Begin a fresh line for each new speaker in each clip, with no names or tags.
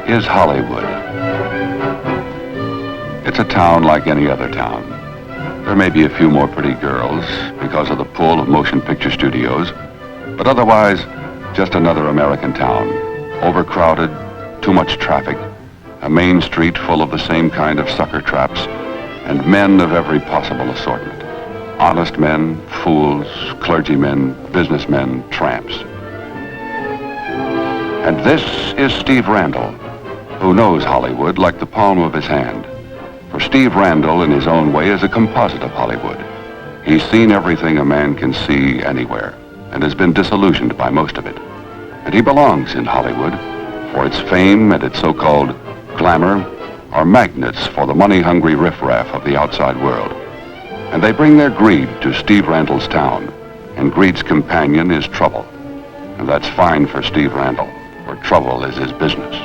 Is Hollywood. It's a town like any other town. There may be a few more pretty girls because of the pull of motion picture studios, but otherwise, just another American town. Overcrowded, too much traffic, a main street full of the same kind of sucker traps, and men of every possible assortment. Honest men, fools, clergymen, businessmen, tramps. And this is Steve Randall, who knows Hollywood like the palm of his hand. For Steve Randall, in his own way, is a composite of Hollywood. He's seen everything a man can see anywhere, and has been disillusioned by most of it. And he belongs in Hollywood, for its fame and its so-called glamour are magnets for the money-hungry riffraff of the outside world. And they bring their greed to Steve Randall's town, and greed's companion is trouble. And that's fine for Steve Randall, for trouble is his business.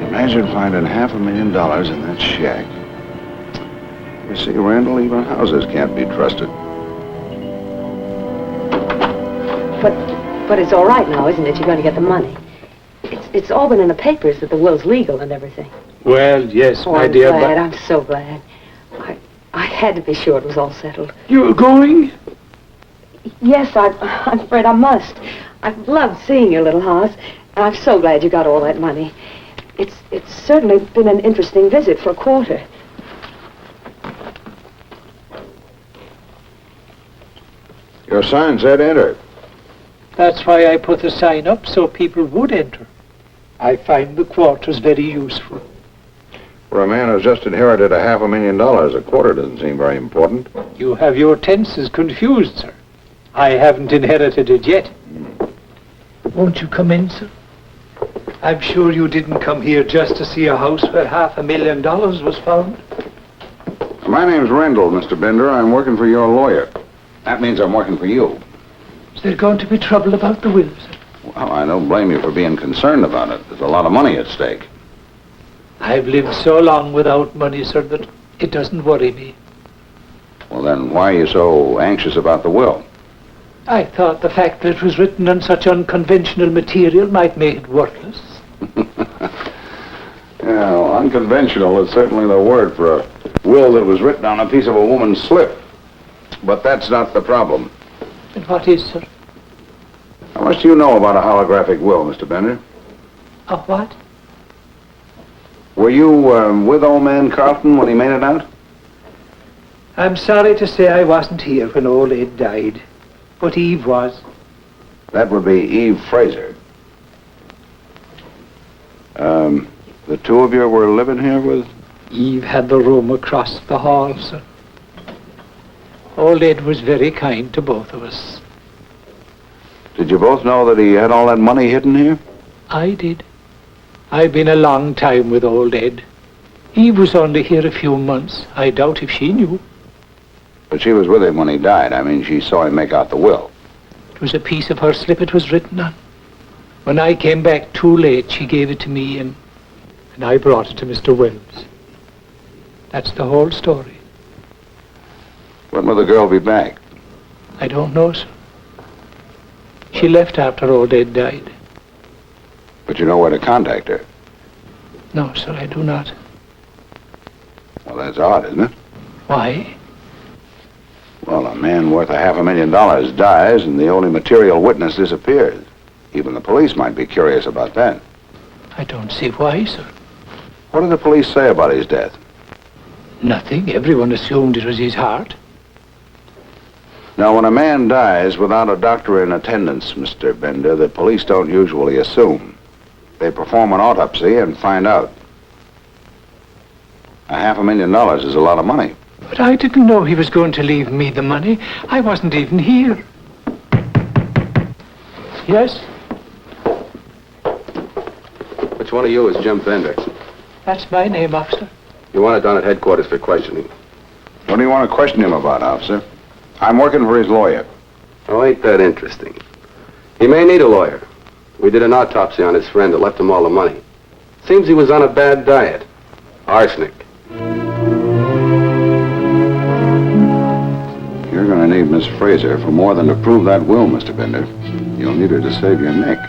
Imagine finding $500,000 in that shack. You see, Randall, even houses can't be trusted.
But it's all right now, isn't it? You're going to get the money. It's all been in the papers that the will's legal and everything.
Well, yes, my
I'm
dear,
glad.
but...
I'm so glad. I had to be sure it was all settled.
You're going?
Yes, I'm afraid I must. I've loved seeing your little house, and I'm so glad you got all that money. It's certainly been an interesting visit for a quarter.
Your sign said enter.
That's why I put the sign up, so people would enter. I find the quarters very useful.
For a man who's just inherited $500,000, a quarter doesn't seem very important.
You have your tenses confused, sir. I haven't inherited it yet. Won't you come in, sir? I'm sure you didn't come here just to see a house where $500,000 was found.
My name's Randall, Mr. Bender. I'm working for your lawyer. That means I'm working for you.
Is there going to be trouble about the will, sir?
Well, I don't blame you for being concerned about it. There's a lot of money at stake.
I've lived so long without money, sir, that it doesn't worry me.
Well, then why are you so anxious about the will?
I thought the fact that it was written on such unconventional material might make it worthless.
Yeah, well, unconventional is certainly the word for a will that was written on a piece of a woman's slip. But that's not the problem.
And what is, sir?
How much do you know about a holographic will, Mr. Bender?
A what?
Were you with old man Carlton when he made it out?
I'm sorry to say I wasn't here when old Ed died, but Eve was.
That would be Eve Fraser. The two of you were living here with?
Eve had the room across the hall, sir. Old Ed was very kind to both of us.
Did you both know that he had all that money hidden here?
I did. I've been a long time with old Ed. Eve was only here a few months. I doubt if she knew.
But she was with him when he died. I mean, she saw him make out the will.
It was a piece of her slip it was written on. When I came back too late, she gave it to me, and I brought it to Mr. Wells. That's the whole story.
When will the girl be back?
I don't know, sir. She left after old Ed died.
But you know where to contact her?
No, sir, I do not.
Well, that's odd, isn't it?
Why?
Well, a man worth $500,000 dies and the only material witness disappears. Even the police might be curious about that.
I don't see why, sir.
What did the police say about his death?
Nothing. Everyone assumed it was his heart.
Now, when a man dies without a doctor in attendance, Mr. Bender, the police don't usually assume. They perform an autopsy and find out. $500,000 is a lot of money.
But I didn't know he was going to leave me the money. I wasn't even here. Yes?
Which one of you is Jim Bender?
That's my name, officer.
You want it down at headquarters for questioning.
What do you want to question him about, officer? I'm working for his lawyer.
Oh, ain't that interesting? He may need a lawyer. We did an autopsy on his friend that left him all the money. Seems he was on a bad diet. Arsenic.
You're going to need Miss Fraser for more than to prove that will, Mr. Bender. You'll need her to save your neck.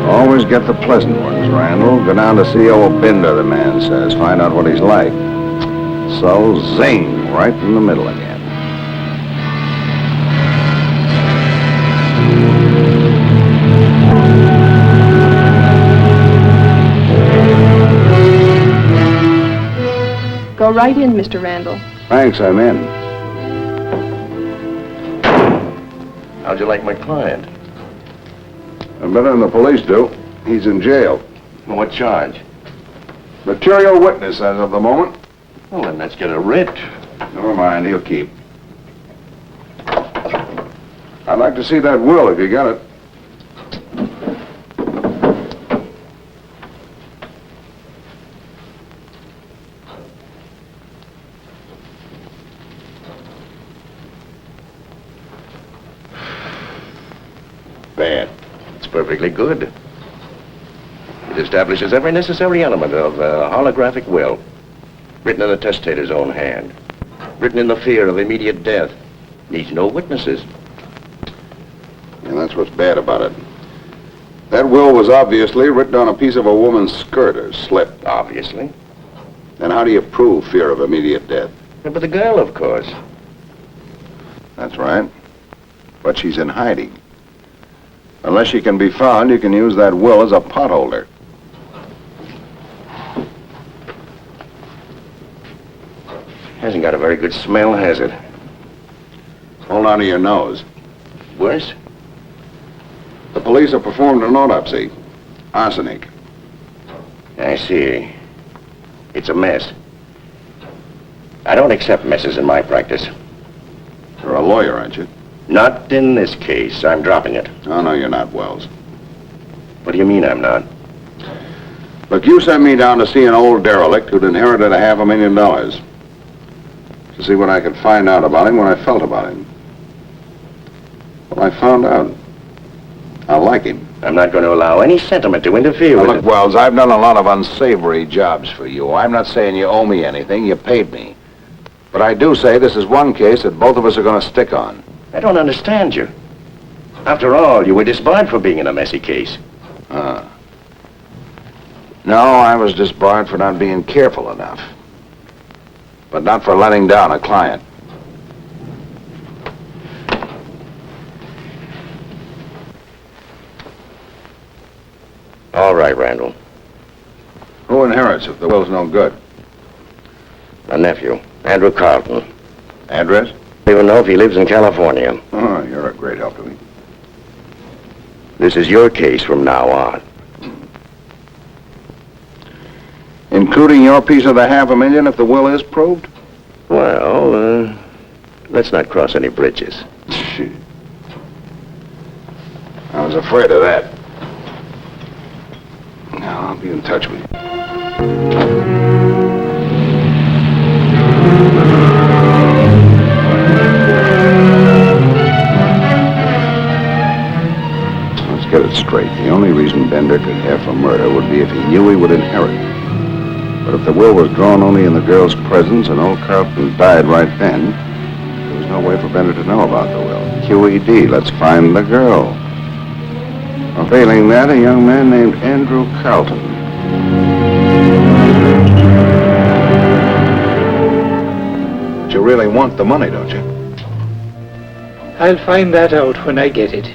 Always get the pleasant ones, Randall. Go down to see old Bender, the man says. Find out what he's like. So, zing, right in the middle again.
Go right in, Mr. Randall.
Thanks, I'm in.
How'd you like my client?
Better than the police do. He's in jail.
What charge?
Material witness as of the moment.
Well, then let's get a writ.
Never mind, he'll keep. I'd like to see that will if you got it.
Bad. It's perfectly good. It establishes every necessary element of a holographic will. Written in the testator's own hand. Written in the fear of immediate death. Needs no witnesses.
And that's what's bad about it. That will was obviously written on a piece of a woman's skirt or slip.
Obviously.
Then how do you prove fear of immediate death?
But the girl, of course.
That's right. But she's in hiding. Unless she can be found, you can use that will as a potholder.
Hasn't got a very good smell, has it?
Hold on to your nose.
Worse?
The police have performed an autopsy. Arsenic.
I see. It's a mess. I don't accept messes in my practice.
You're a lawyer, aren't you?
Not in this case. I'm dropping it.
Oh, no, you're not, Wells.
What do you mean I'm not?
Look, you sent me down to see an old derelict who'd inherited $500,000. To see what I could find out about him when I felt about him. Well, I found out. I like him.
I'm not going to allow any sentiment to interfere
Now,
with
look,
it.
Wells, I've done a lot of unsavory jobs for you. I'm not saying you owe me anything. You paid me. But I do say this is one case that both of us are going to stick on.
I don't understand you. After all, you were disbarred for being in a messy case.
No, I was disbarred for not being careful enough. But not for letting down a client.
All right, Randall.
Who inherits if the will's no good?
A nephew, Andrew Carlton.
Address?
I don't even know if he lives in California.
Oh, you're a great help to me.
This is your case from now on.
Including your piece of the $500,000 if the will is proved?
Well, let's not cross any bridges.
I was afraid of that. Now, I'll be in touch with you. Let's get it straight. The only reason Bender could have for murder would be if he knew he would inherit. But if the will was drawn only in the girl's presence and old Carlton died right then, there was no way for Bender to know about the will. QED, let's find the girl. Well, failing that, a young man named Andrew Carlton. But you really want the money, don't you?
I'll find that out when I get it.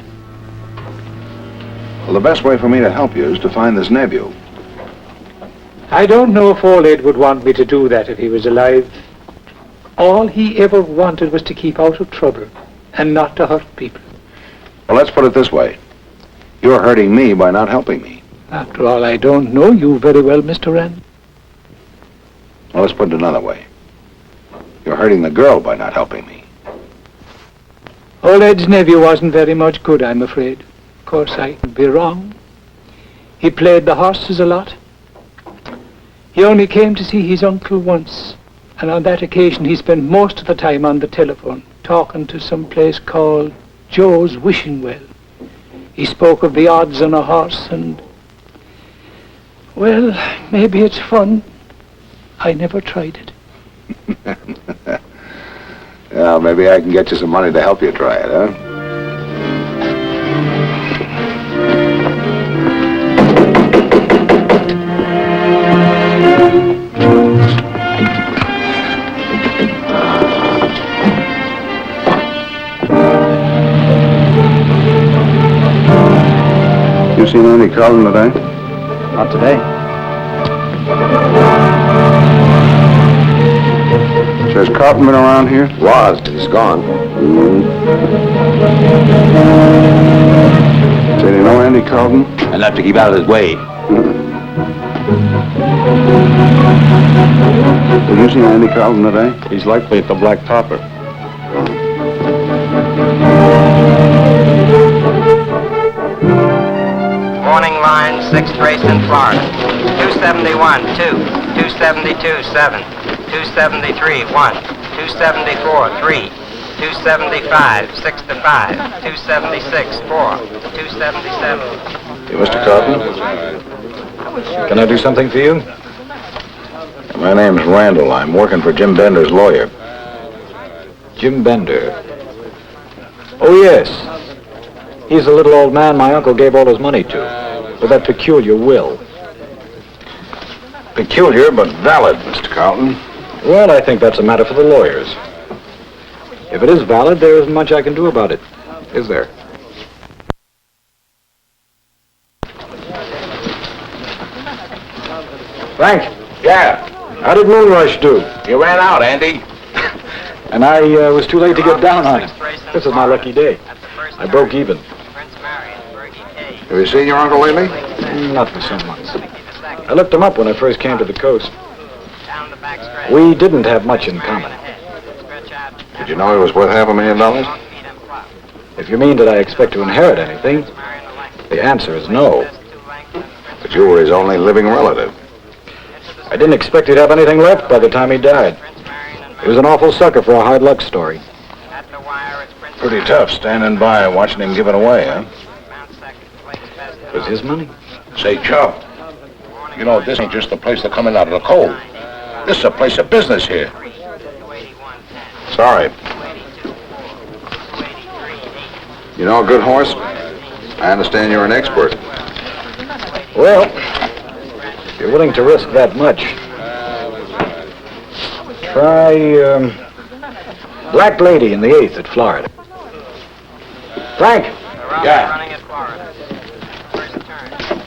Well, the best way for me to help you is to find this nephew.
I don't know if Ed would want me to do that if he was alive. All he ever wanted was to keep out of trouble and not to hurt people.
Well, let's put it this way. You're hurting me by not helping me.
After all, I don't know you very well, Mr. Randall.
Well, let's put it another way. You're hurting the girl by not helping me.
Old Ed's nephew wasn't very much good, I'm afraid. Of course, I could be wrong. He played the horses a lot. He only came to see his uncle once, and on that occasion he spent most of the time on the telephone, talking to some place called Joe's Wishing Well. He spoke of the odds on a horse and... Well, maybe it's fun. I never tried it.
Yeah, maybe I can get you some money to help you try it, huh? You seen Andy Carlton today?
Not today.
Has Carlton been around here?
Was, but he's gone.
Say, do you know Andy Carlton?
Enough to keep out of his way.
Did you see Andy Carlton today?
He's likely at the Black Topper.
Morning line, 6th race in Florida. 271, 2. 272, 7. 273, 1. 274, 3. 275, 6 to 5. 276, 4. 277.
You, Mr. Carlton?
Can I do something for you?
My name's Randall. I'm working for Jim Bender's lawyer.
Jim Bender. Oh, yes. He's the little old man my uncle gave all his money to, with that peculiar will.
Peculiar, but valid, Mr. Carlton.
Well, I think that's a matter for the lawyers. If it is valid, there isn't much I can do about it, is there? Frank?
Yeah,
How did Moonrush do?
you ran out, Andy.
And I was too late to get down on him. This is my lucky day. I broke even.
Have you seen your uncle lately?
Not for some months. I looked him up when I first came to the coast. We didn't have much in common.
Did you know he was worth $500,000?
If you mean that I expect to inherit anything, the answer is no.
But you were his only living relative.
I didn't expect he'd have anything left by the time he died. He was an awful sucker for a hard luck story.
Pretty tough standing by and watching him give it away, huh?
It was his money.
Say, Chuck, you know, this ain't just a place to come in out of the cold. This is a place of business here.
Sorry. You know a good horse? I understand you're an expert.
Well, if you're willing to risk that much, try Black Lady in the 8th at Florida. Frank?
Yeah.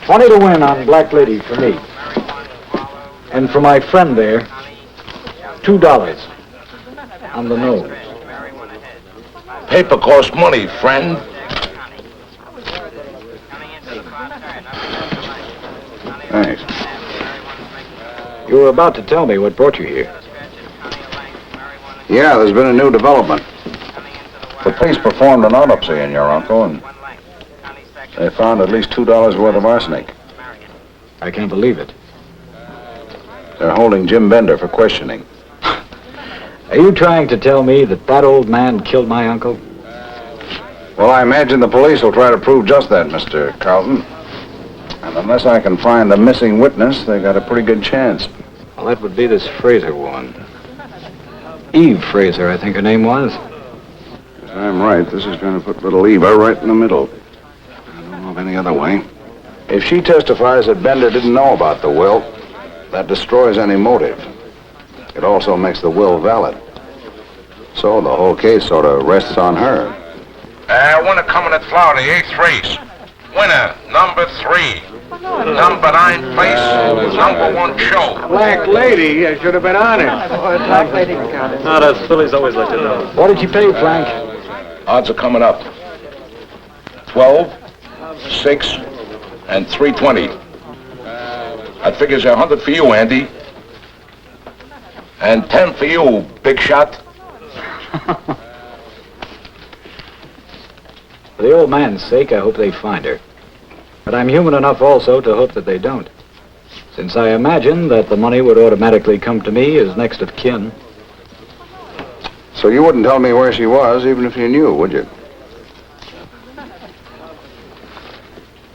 20 to win on Black Lady for me. And for my friend there, $2 on the nose.
Paper costs money, friend.
Thanks.
You were about to tell me what brought you here.
Yeah, there's been a new development. The police performed an autopsy on your uncle, and they found at least $2 worth of arsenic.
I can't believe it.
They're holding Jim Bender for questioning.
Are you trying to tell me that that old man killed my uncle?
Well, I imagine the police will try to prove just that, Mr. Carlton. And unless I can find the missing witness, they got a pretty good chance.
Well, that would be this Fraser woman. Eve Fraser, I think her name was.
If I'm right, this is going to put little Eva right in the middle. I don't know of any other way. If she testifies that Bender didn't know about the will, that destroys any motive. It also makes the will valid. So the whole case sort of rests on her.
Winner coming at Florida, the 8th race.
Winner, number 3. Number 9 place, number 1 show.
Black lady, I should have been honest.
Black lady got it.
No, those fillies always like to know. What did you pay, Frank?
Odds are coming up. 12, 6, and 320. That figures 100 for you, Andy. And 10 for you, big shot.
For the old man's sake, I hope they find her. But I'm human enough also to hope that they don't. Since I imagine that the money would automatically come to me as next of kin.
So you wouldn't tell me where she was, even if you knew, would you?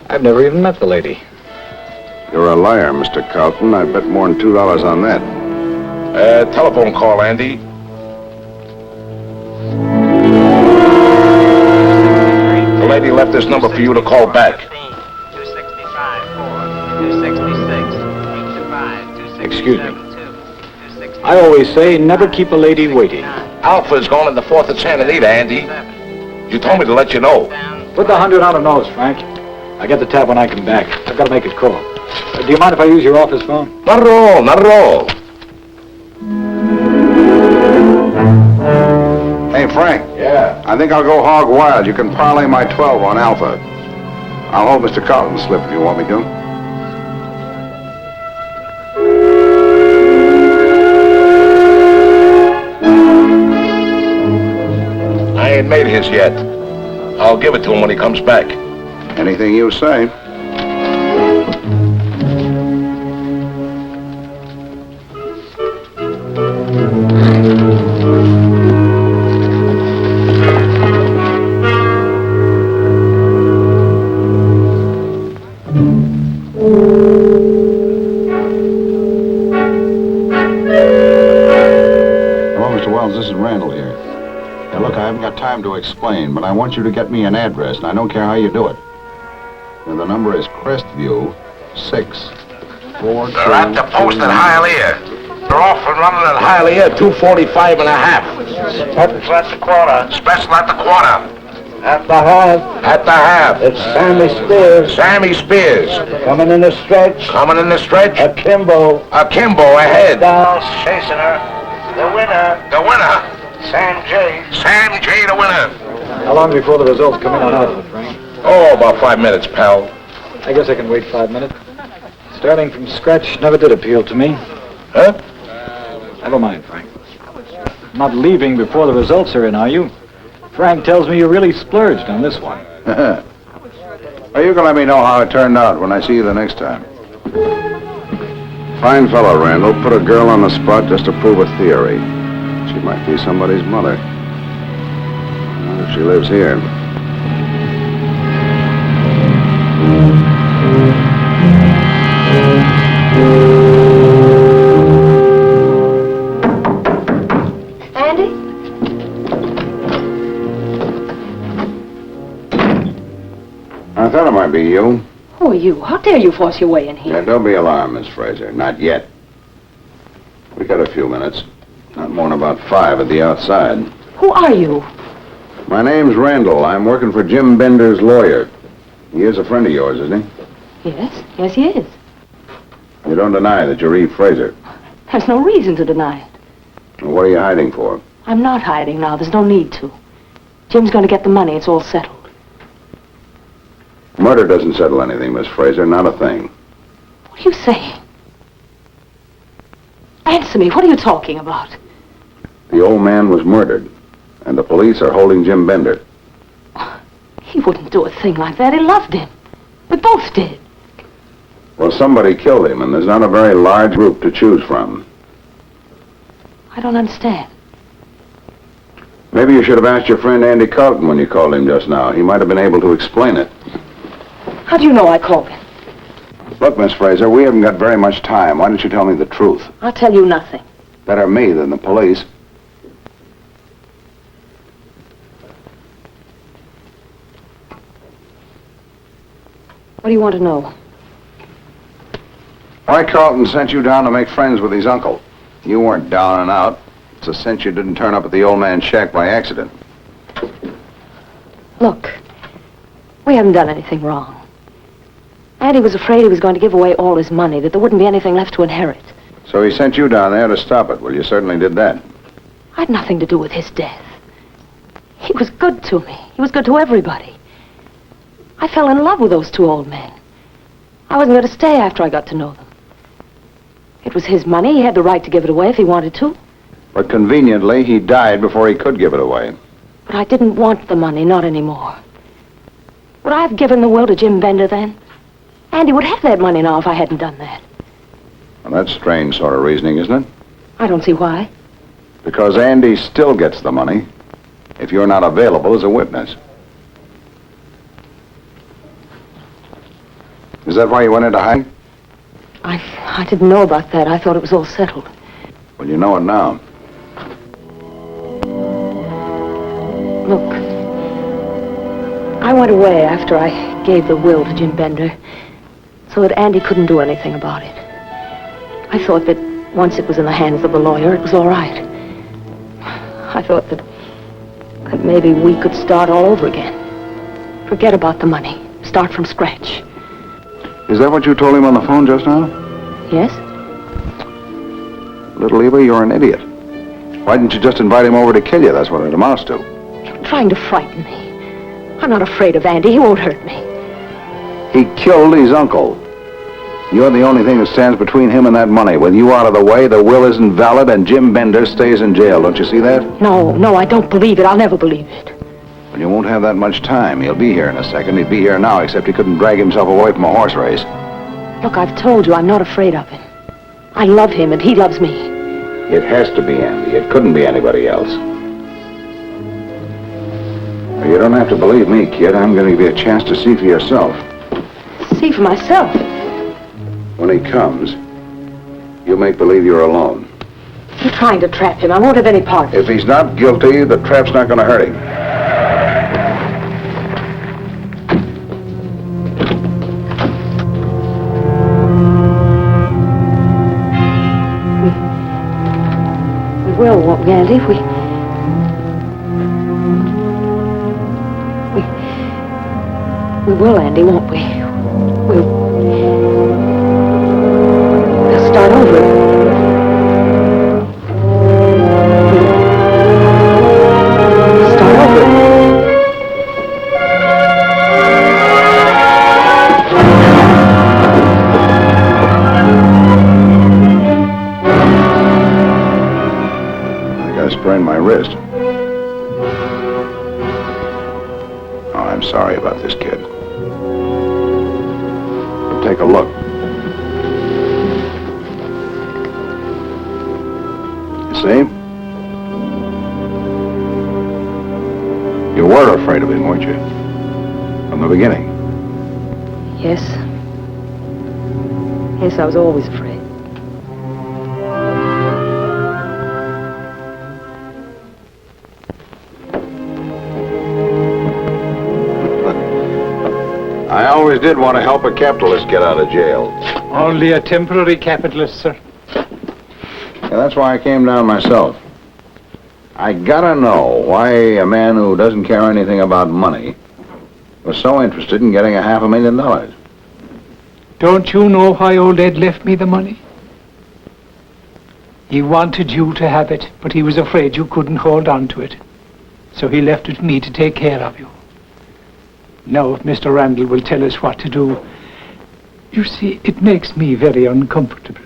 I've never even met the lady.
You're a liar, Mr. Carlton. I bet more than $2 on that.
Telephone call, Andy. The lady left this number for you to call back.
265, 4, 266, 825,
Excuse me. I always say never keep a lady waiting.
Alpha's going in the 4th of Santa Anita, Andy. You told me to let you know.
Put the 100 on her nose, Frank. I get the tab when I come back. I've got to make a call. Do you mind if I use your office phone?
Not at all, not at all.
Hey, Frank.
Yeah.
I think I'll go hog wild. You can parlay my 12 on Alpha. I'll hold Mr. Carlton's slip if you want me to.
I ain't made his yet. I'll give it to him when he comes back.
Anything you say. This is Randall here. Now look, I haven't got time to explain, but I want you to get me an address, and I don't care how you do it. Now, the number is Crestview 642.
They're at the post at Hialeah. They're off and running at
Hialeah, 245 and a half.
Special at the quarter. Special at the quarter.
At the half.
At the half.
It's Sammy Spears.
Sammy Spears.
Coming in the stretch.
Coming in the stretch.
Akimbo.
Akimbo ahead.
Dow's chasing her. The winner.
The winner.
Sam J.
Sam J, the winner.
How long before the results come in on Alpha, Frank?
Oh, about 5 minutes, pal.
I guess I can wait 5 minutes. Starting from scratch never did appeal to me.
Huh?
Never mind, Frank. Not leaving before the results are in, are you? Frank tells me you really splurged on this one.
Well, you can let me know how it turned out when I see you the next time. Fine fellow, Randall. Put a girl on the spot just to prove a theory. She might be somebody's mother. Not if she lives here.
Andy?
I thought it might be you.
Who are you? How dare you force your way in here?
Yeah, don't be alarmed, Miss Fraser. Not yet. We got a few minutes. Not more than about 5 at the outside.
Who are you?
My name's Randall. I'm working for Jim Bender's lawyer. He is a friend of yours, isn't he?
Yes, yes he is.
You don't deny that you're Eve Fraser.
There's no reason to deny it.
Well, what are you hiding for?
I'm not hiding now. There's no need to. Jim's going to get the money. It's all settled.
Murder doesn't settle anything, Miss Fraser. Not a thing.
What are you saying? Answer me. What are you talking about?
The old man was murdered, and the police are holding Jim Bender.
He wouldn't do a thing like that. He loved him. We both did.
Well, somebody killed him, and there's not a very large group to choose from.
I don't understand.
Maybe you should have asked your friend Andy Carlton when you called him just now. He might have been able to explain it.
How do you know I called him?
Look, Miss Fraser, we haven't got very much time. Why don't you tell me the truth?
I'll tell you nothing.
Better me than the police.
What do you want to know?
Why Carlton sent you down to make friends with his uncle? You weren't down and out. It's a cinch you didn't turn up at the old man's shack by accident.
Look, we haven't done anything wrong. Andy was afraid he was going to give away all his money, that there wouldn't be anything left to inherit.
So he sent you down there to stop it. Well, you certainly did that.
I had nothing to do with his death. He was good to me. He was good to everybody. I fell in love with those two old men. I wasn't going to stay after I got to know them. It was his money. He had the right to give it away if he wanted to.
But conveniently, he died before he could give it away.
But I didn't want the money, not anymore. Would I have given the will to Jim Bender then? Andy would have that money now if I hadn't done that.
Well, that's strange sort of reasoning, isn't it?
I don't see why.
Because Andy still gets the money if you're not available as a witness. Is that why you went into hiding?
I didn't know about that. I thought it was all settled.
Well, you know it now.
Look, I went away after I gave the will to Jim Bender so that Andy couldn't do anything about it. I thought that once it was in the hands of the lawyer, it was all right. I thought that maybe we could start all over again. Forget about the money. Start from scratch.
Is that what you told him on the phone just now?
Yes?
Little Eva, you're an idiot. Why didn't you just invite him over to kill you? That's what it amounts to.
You're trying to frighten me. I'm not afraid of Andy. He won't hurt me.
He killed his uncle. You're the only thing that stands between him and that money. With you out of the way, the will isn't valid, and Jim Bender stays in jail. Don't you see that?
No, I don't believe it. I'll never believe it.
Well, you won't have that much time. He'll be here in a second. He'd be here now, except he couldn't drag himself away from a horse race.
Look, I've told you I'm not afraid of him. I love him, and he loves me.
It has to be Andy. It couldn't be anybody else. Well, you don't have to believe me, kid. I'm going to give you a chance to see for yourself.
See for myself?
When he comes, you make believe you're alone.
You're trying to trap him. I won't have any part of it.
If he's not guilty, the trap's not going to hurt him.
We will, won't we, Andy? We will, Andy, won't we? We'll start over.
Sprained my wrist. Oh, I'm sorry about this, kid. But take a look. You see? You were afraid of him, weren't you? From the beginning.
Yes. Yes, I was always afraid.
I always did want to help a capitalist get out of jail.
Only a temporary capitalist, sir.
Yeah, that's why I came down myself. I gotta know why a man who doesn't care anything about money was so interested in getting $500,000.
Don't you know why old Ed left me the money? He wanted you to have it, but he was afraid you couldn't hold on to it. So he left it to me to take care of you. Now, if Mr. Randall will tell us what to do, you see, it makes me very uncomfortable.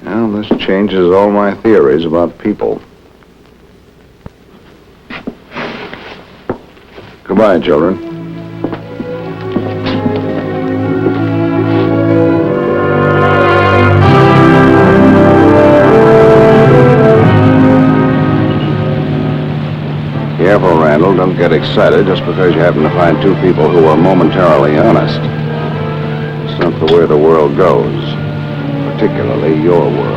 Well, this changes all my theories about people. Goodbye, children. Careful, Randall. Don't get excited just because you happen to find two people who are momentarily honest. It's not the way the world goes, particularly your world.